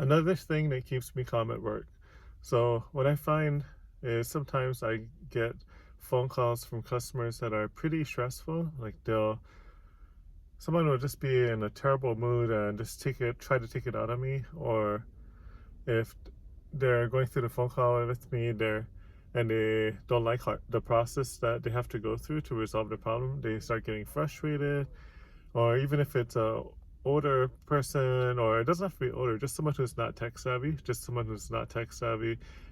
Another thing that keeps me calm at work. So what I find is sometimes I get phone calls from customers that are pretty stressful. Like someone will just be in a terrible mood and just try to take it out on me. Or if they're going through the phone call with me, and they don't like the process that they have to go through to resolve the problem, they start getting frustrated. Or even if it's a older person, or it doesn't have to be older, just someone who's not tech savvy,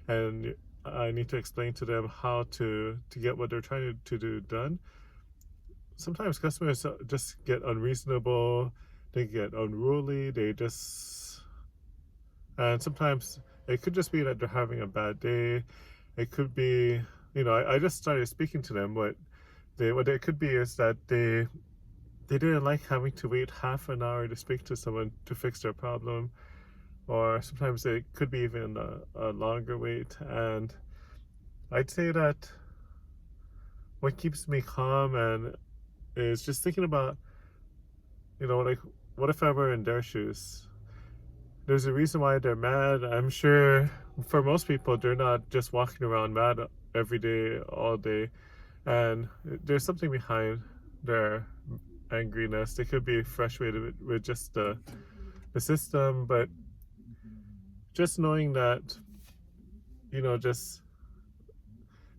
and I need to explain to them how to get what they're trying to do done. Sometimes customers just get unreasonable, they get unruly, and sometimes it could just be that they're having a bad day. It could be, I just started speaking to them. What it could be is that they didn't like having to wait half an hour to speak to someone to fix their problem, or sometimes it could be even a longer wait. And I'd say that what keeps me calm and is just thinking about, like, what if I were in their shoes? There's a reason why they're mad. I'm sure for most people, they're not just walking around mad every day, all day. And there's something behind their angriness. They could be frustrated with just the system, but just knowing that, just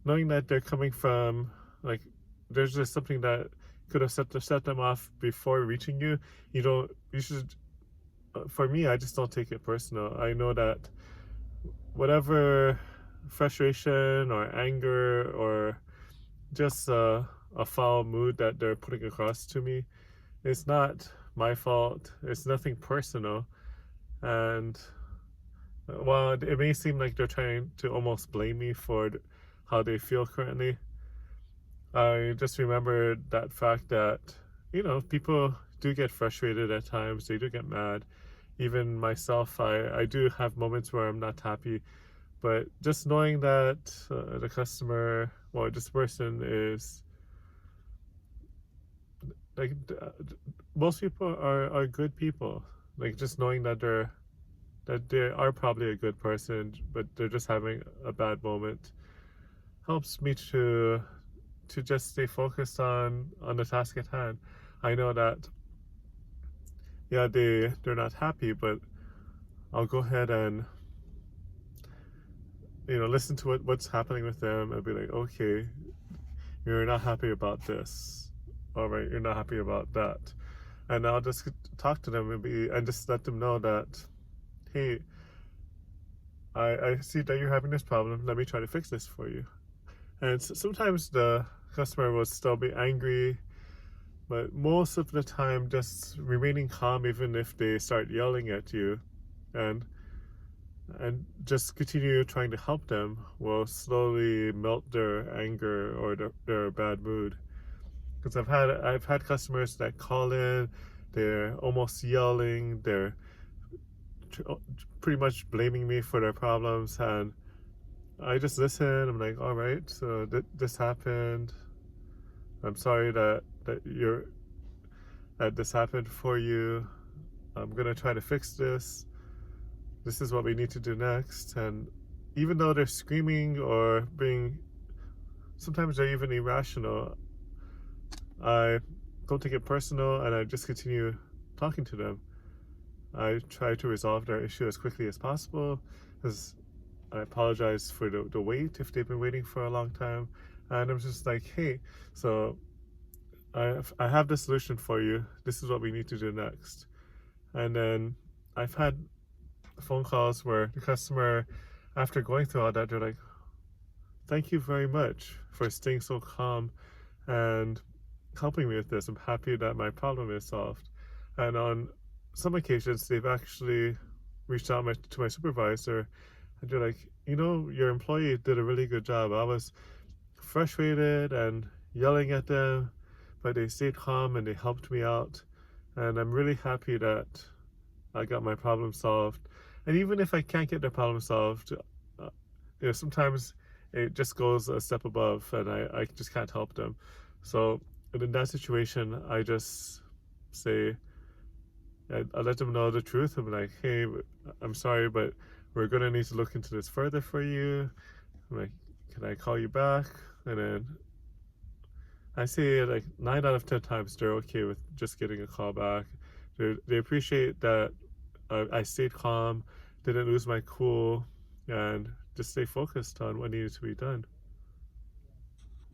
knowing that they're coming from, like, there's just something that could have set them off before reaching you. You should, for me, I just don't take it personal. I know that whatever frustration or anger or just a foul mood that they're putting across to me, it's not my fault. It's nothing personal. And while it may seem like they're trying to almost blame me for how they feel currently, I just remember that fact that, people do get frustrated at times. They do get mad. Even myself, I do have moments where I'm not happy. But just knowing that the customer, well, this person is like, most people are good people. Like, just knowing that they are probably a good person, but they're just having a bad moment, helps me to just stay focused on the task at hand. I know that, yeah, they're not happy, but I'll go ahead and, listen to what's happening with them and be like, okay, you're not happy about this. All right, you're not happy about that. And I'll just talk to them and just let them know that, hey, I see that you're having this problem. Let me try to fix this for you. And sometimes the customer will still be angry, but most of the time, just remaining calm, even if they start yelling at you, and just continue trying to help them, will slowly melt their anger or their bad mood. Because I've had customers that call in, they're almost yelling, they're pretty much blaming me for their problems, and I just listen. I'm like, all right, so this happened. I'm sorry that this happened for you. I'm gonna try to fix this. This is what we need to do next. And even though they're screaming or sometimes they're even irrational, I don't take it personal, and I just continue talking to them. I try to resolve their issue as quickly as possible, because I apologize for the wait if they've been waiting for a long time. And I'm just like, hey, so I have the solution for you. This is what we need to do next. And then I've had phone calls where the customer, after going through all that, they're like, thank you very much for staying so calm and helping me with this. I'm happy that my problem is solved. And on some occasions, they've actually reached out to my supervisor, and they're like, your employee did a really good job. I was frustrated and yelling at them, but they stayed calm and they helped me out. And I'm really happy that I got my problem solved. And even if I can't get the problem solved, sometimes it just goes a step above, and I just can't help them. So in that situation, I just say, I let them know the truth. I'm like, hey, I'm sorry, but we're gonna need to look into this further for you. I'm like, can I call you back? And then I say like 9 out of 10 times they're okay with just getting a call back. They appreciate that I stayed calm, didn't lose my cool, and just stay focused on what needed to be done.